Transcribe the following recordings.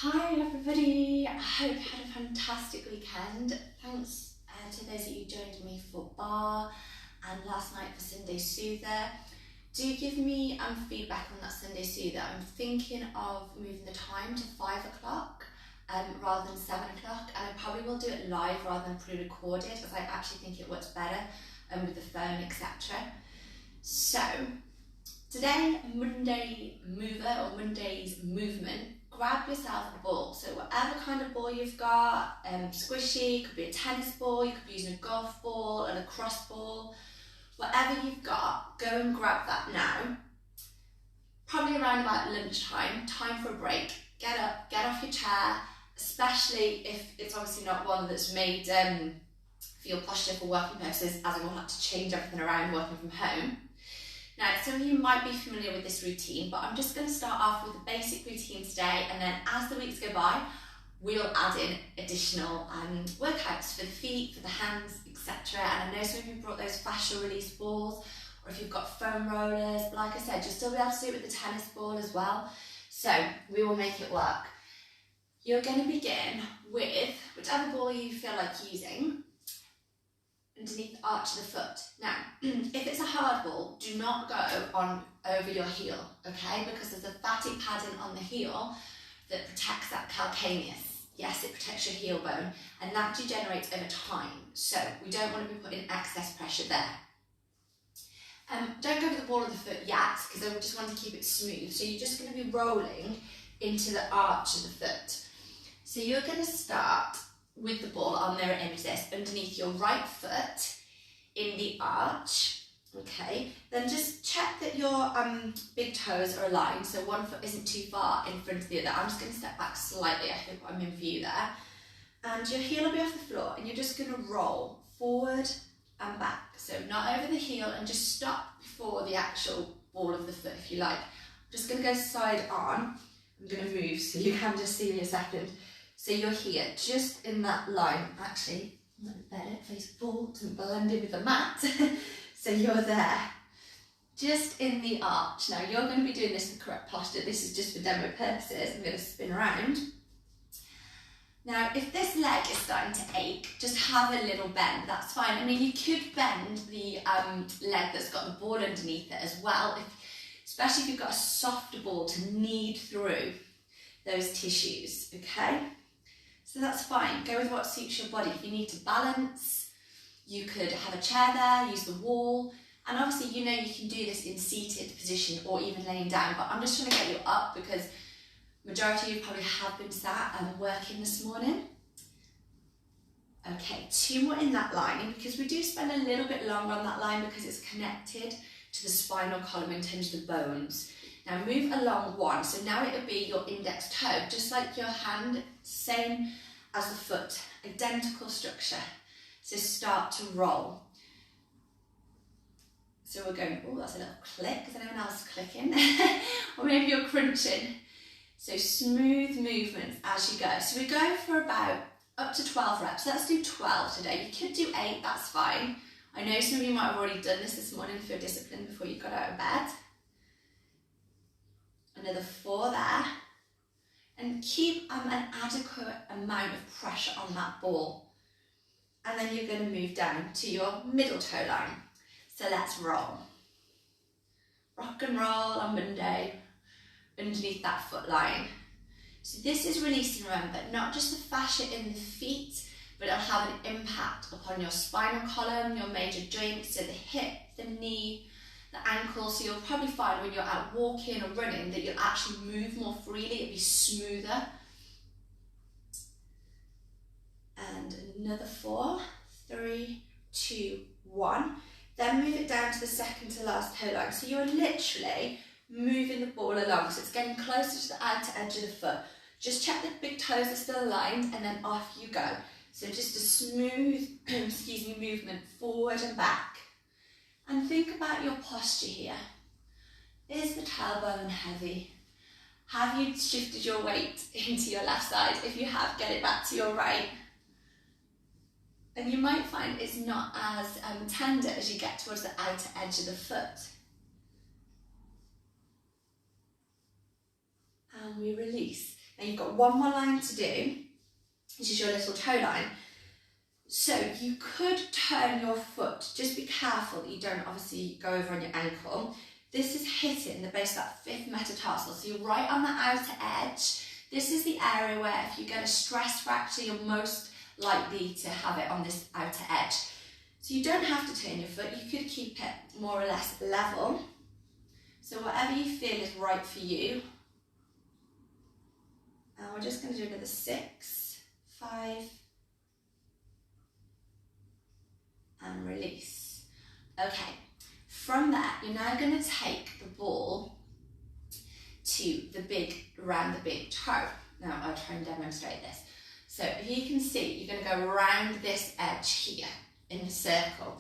Hi everybody, I hope you had a fantastic weekend. Thanks to those of you who joined me for bar and last night for Sunday Soother. Do give me feedback on that Sunday Soother. I'm thinking of moving the time to 5 o'clock rather than 7 o'clock, and I probably will do it live rather than pre-recorded, as I actually think it works better with the phone, etc. So today, Monday mover or Monday's movement. Grab yourself a ball, so whatever kind of ball you've got, squishy, could be a tennis ball, you could be using a golf ball, a lacrosse ball, whatever you've got, go and grab that now. Probably around about lunchtime, time for a break. Get up, get off your chair, especially if it's obviously not one that's made for your posture for working purposes, as I will have to change everything around working from home. Now, some of you might be familiar with this routine, but I'm just going to start off with a basic routine today, and then as the weeks go by, we'll add in additional workouts for the feet, for the hands, etc. And I know some of you brought those fascial release balls, or if you've got foam rollers, but like I said, you'll still be able to do it with the tennis ball as well. So we will make it work. You're going to begin with whichever ball you feel like using, underneath the arch of the foot. Now, if it's a hard ball, do not go on over your heel, okay? Because there's a fatty padding on the heel that protects that calcaneus. Yes, it protects your heel bone, and that degenerates over time. So we don't want to be putting excess pressure there. Don't go with the ball of the foot yet, because I just want to keep it smooth. So you're just going to be rolling into the arch of the foot. So you're going to start with the ball, I'll mirror image this, underneath your right foot in the arch, okay? Then just check that your big toes are aligned, so one foot isn't too far in front of the other. I'm just going to step back slightly, I hope I'm in view there. And your heel will be off the floor, and you're just going to roll forward and back. So not over the heel, and just stop before the actual ball of the foot, if you like. I'm just going to go side on. I'm going to move so you can just see me a second. So you're here, just in that line. Actually, a little better, face forward and blend in with the mat. So you're there, just in the arch. Now you're going to be doing this in the correct posture. This is just for demo purposes. I'm going to spin around. Now, if this leg is starting to ache, just have a little bend, that's fine. I mean, you could bend the leg that's got the ball underneath it as well, especially if you've got a softer ball to knead through those tissues, okay? So that's fine, go with what suits your body. If you need to balance, you could have a chair there, use the wall, and obviously you know you can do this in seated position or even laying down, but I'm just trying to get you up because majority of you probably have been sat and working this morning. Okay, 2 more in that line, because we do spend a little bit longer on that line because it's connected to the spinal column in terms of the bones. Now move along 1, so now it would be your index toe, just like your hand, same as the foot, identical structure. So start to roll. So we're going, oh, that's a little click, is anyone else clicking? Or maybe you're crunching. So smooth movements as you go. So we go for about up to 12 reps. Let's do 12 today. You could do 8, that's fine. I know some of you might have already done this morning if you're disciplined before you got out of bed. Another 4 there. And keep an adequate amount of pressure on that ball. And then you're going to move down to your middle toe line. So let's roll. Rock and roll on Monday, underneath that foot line. So this is releasing, remember, not just the fascia in the feet, but it'll have an impact upon your spinal column, your major joints, so the hip, the knee, the ankle. So you'll probably find when you're out walking or running that you'll actually move more freely, it'll be smoother. And another 4, 3, 2, 1. Then move it down to the second to last toe line. So you're literally moving the ball along, so it's getting closer to the outer edge of the foot. Just check that big toes are still aligned, and then off you go. So just a smooth, movement forward and back. And think about your posture here. Is the tailbone heavy? Have you shifted your weight into your left side? If you have, get it back to your right. And you might find it's not as tender as you get towards the outer edge of the foot. And we release. Now you've got one more line to do, which is your little toe line. So you could turn your foot, just be careful that you don't obviously go over on your ankle. This is hitting the base of that fifth metatarsal, so you're right on the outer edge. This is the area where if you get a stress fracture, you're most likely to have it on this outer edge. So you don't have to turn your foot, you could keep it more or less level. So whatever you feel is right for you. And we're just going to do another 6, 5, and release. Okay, from there, you're now going to take the ball to around the big toe. Now I'll try and demonstrate this. So if you can see, you're going to go around this edge here in a circle.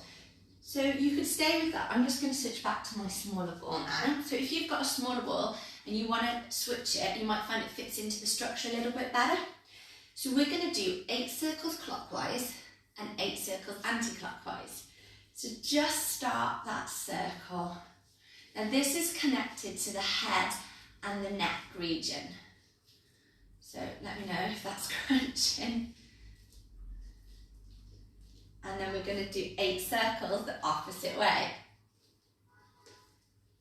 So you could stay with that. I'm just going to switch back to my smaller ball now. So if you've got a smaller ball and you want to switch it, you might find it fits into the structure a little bit better. So we're going to do 8 circles clockwise and 8 circles anti-clockwise. So just start that circle. Now this is connected to the head and the neck region. So let me know if that's crunching. And then we're going to do 8 circles the opposite way.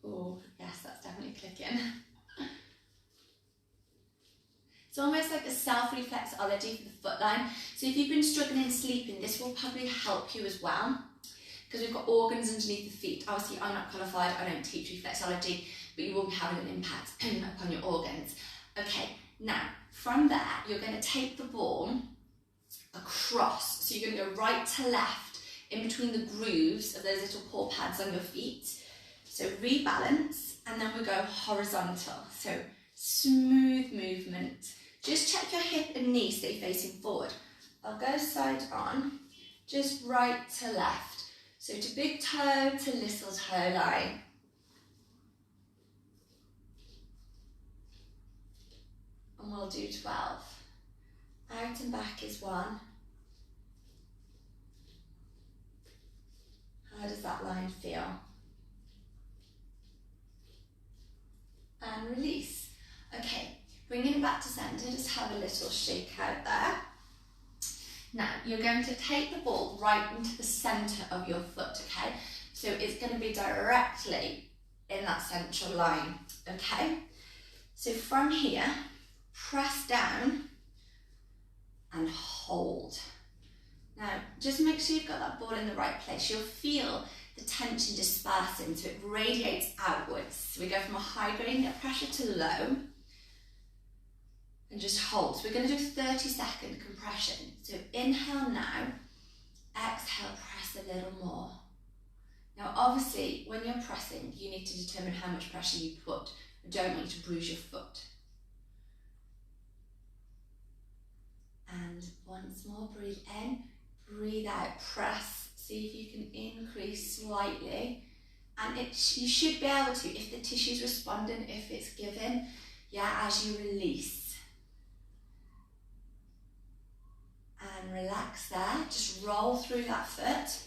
Oh, yes, that's definitely clicking. It's almost like a self-reflexology for the foot line. So if you've been struggling sleeping, this will probably help you as well, because we've got organs underneath the feet. Obviously, I'm not qualified, I don't teach reflexology, but you will be having an impact upon your organs. Okay, now, from there, you're going to take the ball across. So you're going to go right to left in between the grooves of those little paw pads on your feet. So rebalance, and then we go horizontal. So smooth movement. Just check your hip and knee, stay facing forward. I'll go side on, just right to left. So to big toe to little toe line. And we'll do 12. Out and back is 1. How does that line feel? And release. Okay, bringing it back to centre, just have a little shake out there. Now, you're going to take the ball right into the centre of your foot, okay? So it's going to be directly in that central line, okay? So from here, press down and hold. Now, just make sure you've got that ball in the right place. You'll feel the tension dispersing, so it radiates outwards. So we go from a high gradient pressure to low, and just hold. So we're going to do 30-second compression. So inhale now, exhale, press a little more. Now, obviously, when you're pressing, you need to determine how much pressure you put. I don't want you to bruise your foot. And once more, breathe in, breathe out, press, see if you can increase slightly. And you should be able to, if the tissue's responding, if it's given, yeah, as you release. And relax there, just roll through that foot.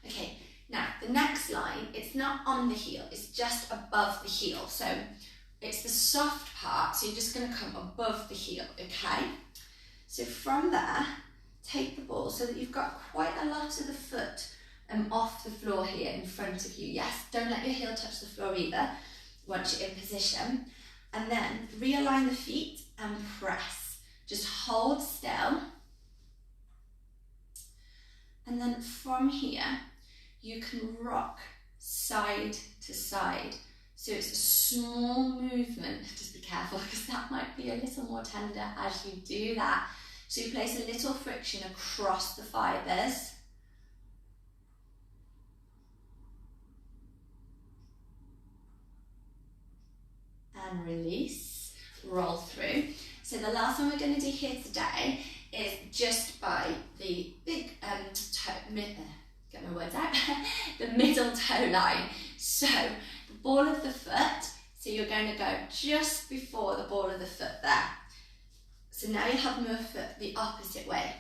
Okay, now the next line, it's not on the heel, it's just above the heel. So it's the soft part, so you're just going to come above the heel, okay? So from there, take the ball so that you've got quite a lot of the foot off the floor here in front of you. Yes, don't let your heel touch the floor either once you're in position. And then realign the feet and press. Just hold still. And then from here, you can rock side to side. So it's a small movement. Just be careful because that might be a little more tender as you do that. So you place a little friction across the fibres. And release, roll through. So the last one we're going to do here today is just by the big get my words out, the middle toe line. So the ball of the foot, so you're going to go just before the ball of the foot there. So now you have your foot the opposite way.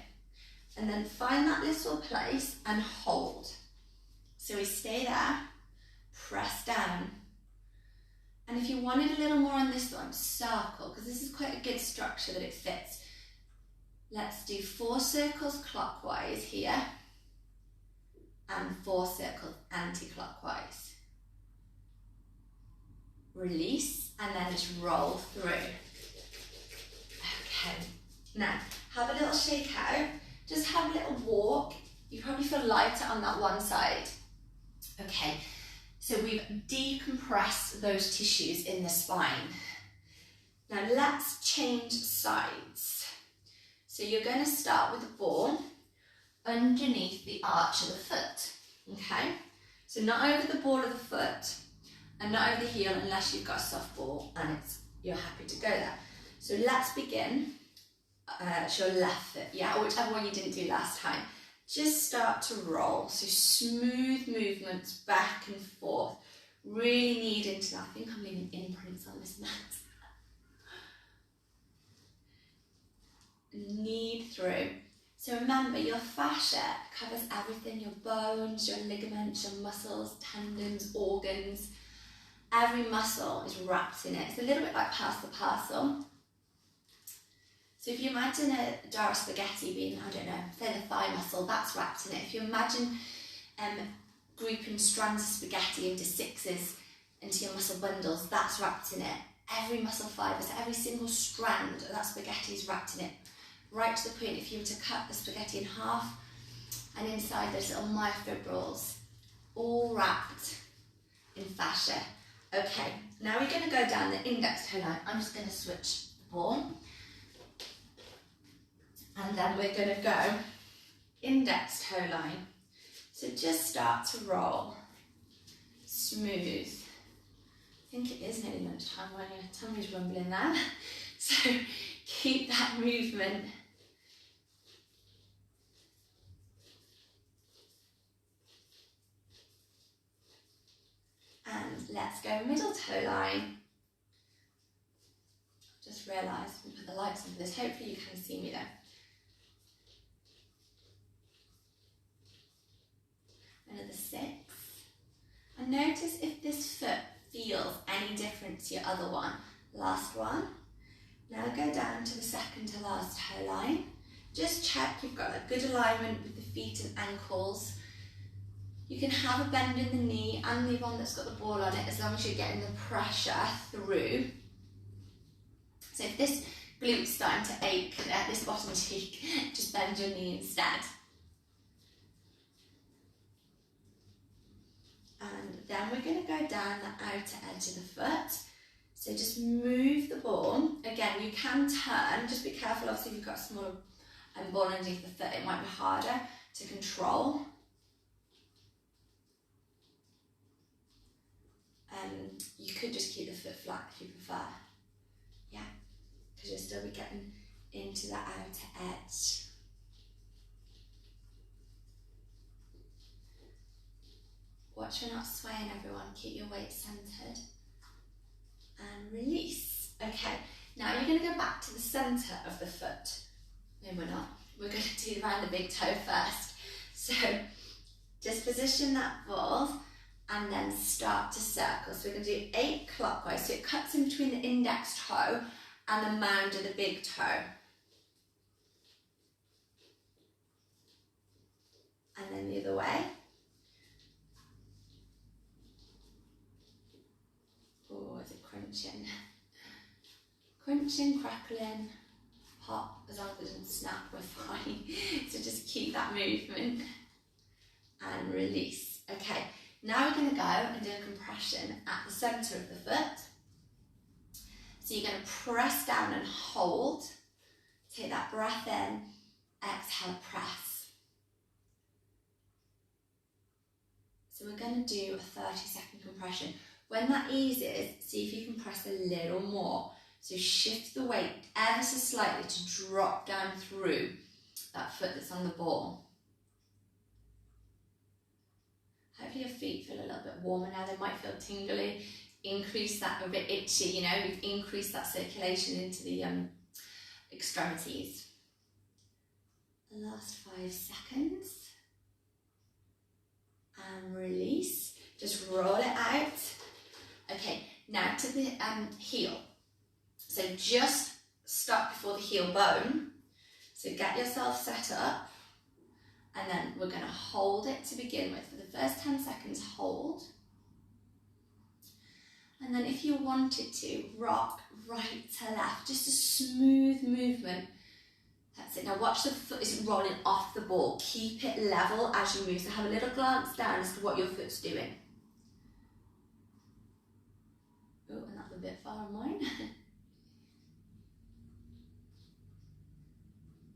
And then find that little place and hold. So we stay there, press down. And if you wanted a little more on this one, circle, because this is quite a good structure that it fits. Let's do 4 circles clockwise here and 4 circles anti-clockwise. Release and then just roll through. Okay, now have a little shake out, just have a little walk. You probably feel lighter on that one side. Okay, so we've decompressed those tissues in the spine. Now let's change sides. So you're going to start with the ball underneath the arch of the foot, okay? So not over the ball of the foot and not over the heel unless you've got a soft ball and you're happy to go there. So let's begin. It's your left foot, yeah, or whichever one you didn't do last time. Just start to roll, so smooth movements back and forth. Really knead into that. I think I'm leaving imprints on this mat. Knead through. So remember, your fascia covers everything, your bones, your ligaments, your muscles, tendons, organs. Every muscle is wrapped in it. It's a little bit like pass the parcel. So if you imagine a jar of spaghetti being, I don't know, say the thigh muscle, that's wrapped in it. If you imagine grouping strands of spaghetti into 6s into your muscle bundles, that's wrapped in it. Every muscle fibre, so every single strand of that spaghetti is wrapped in it. Right to the point, if you were to cut the spaghetti in half, and inside there's little myofibrils, all wrapped in fascia. Okay, now we're going to go down the index toe line. I'm just going to switch the ball. And then we're going to go index toe line. So just start to roll. Smooth. I think it is nearly lunchtime when your tummy's rumbling there. So keep that movement. And let's go middle toe line. Just realised we put the lights on for this. Hopefully you can see me there. Another 6. And notice if this foot feels any different to your other one. Last one. Now go down to the second to last toe line. Just check you've got a good alignment with the feet and ankles. You can have a bend in the knee and the one that's got the ball on it as long as you're getting the pressure through. So if this glute's starting to ache at this bottom cheek, just bend your knee instead. And then we're going to go down the outer edge of the foot. So just move the ball. Again, you can turn. Just be careful, obviously, if you've got a smaller ball underneath the foot, it might be harder to control. You could just keep the foot flat if you prefer. Yeah, because you'll still be getting into that outer edge. Watch for not swaying, everyone. Keep your weight centered. And release. Okay, now you're going to go back to the center of the foot. No, we're not. We're going to do around the big toe first. So just position that ball and then start to circle. So we're going to do 8 clockwise. So it cuts in between the index toe and the mound of the big toe. And then the other way. Oh, is it crunching? Crunching, crackling, pop, as long as it doesn't snap, we're fine. So just keep that movement and release. Okay, now we're going to go and do a compression at the centre of the foot. So you're going to press down and hold. Take that breath in, exhale, press. So we're going to do a 30-second compression. When that eases, see if you can press a little more. So shift the weight ever so slightly to drop down through that foot that's on the ball. Hopefully your feet feel a little bit warmer now. They might feel tingly. Increase that, a bit itchy, you know, we've increased that circulation into the extremities. The last 5 seconds. And release. Just roll it out. Okay, Now to the heel. So just stop before the heel bone. So get yourself set up, and then we're going to hold it to begin with. For the first 10 seconds, hold. And then if you wanted to, rock right to left, just a smooth movement. That's it. Now watch the foot isn't rolling off the ball. Keep it level as you move. So have a little glance down as to what your foot's doing. Oh, and that's a bit far on mine.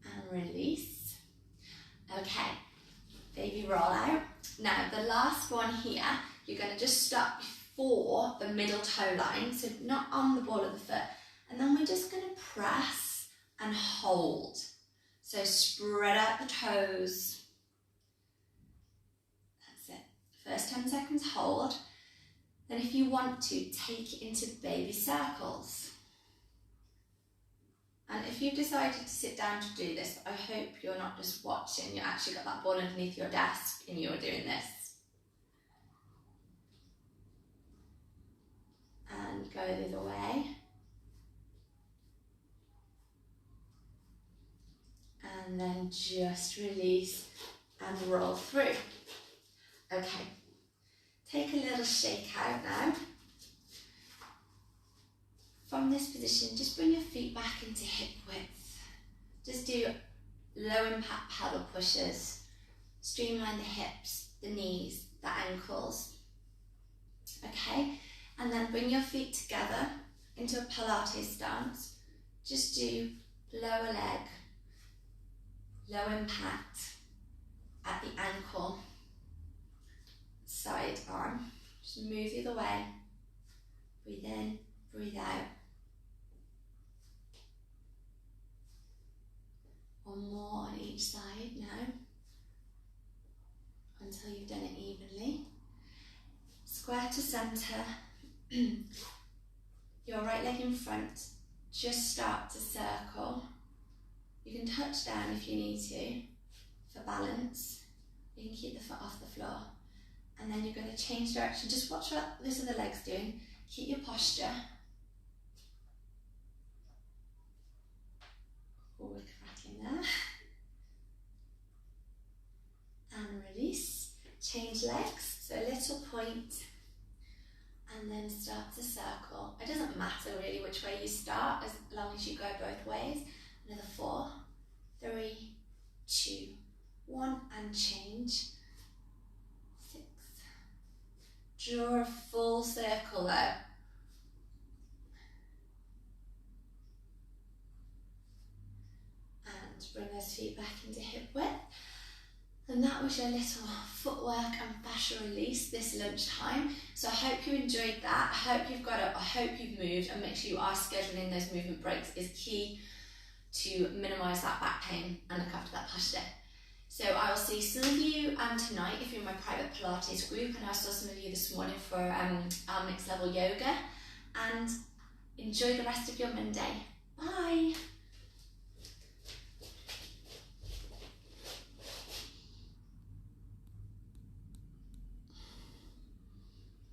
And release. Okay, baby roll out. Now the last one here, you're going to just stop before the middle toe line, so not on the ball of the foot. And then we're just going to press and hold. So spread out the toes. That's it. First 10 seconds, hold. Then if you want to, take it into baby circles. And if you've decided to sit down to do this, I hope you're not just watching, you actually got that ball underneath your desk and you're doing this. And go the other way. And then just release and roll through. Okay, take a little shake out now. From this position, just bring your feet back into hip width. Just do low impact paddle pushes. Streamline the hips, the knees, the ankles. Okay, and then bring your feet together into a Pilates stance. Just do lower leg, low impact at the ankle, side arm. Just move the other way. Breathe in, breathe out. One more on each side now, until you've done it evenly. Square to centre. Your right leg in front. Just start to circle. You can touch down if you need to for balance. You can keep the foot off the floor. And then you're going to change direction. Just watch what this other leg's doing. Keep your posture. Oh, we're cracking there. And release. Change legs. So a little point. And then start to circle. It doesn't matter really which way you start, as long as you go both ways. Another 4, 3, 2, 1, and change. 6. Draw a full circle though. And bring those feet back into hip width. And that was your little footwork and fascia release this lunchtime. So I hope you enjoyed that. I hope you've got it. I hope you've moved, and make sure you are scheduling those movement breaks is key to minimise that back pain and look after that posture. So I will see some of you tonight if you're in my private Pilates group, and I saw some of you this morning for our mixed level yoga. And enjoy the rest of your Monday. Bye.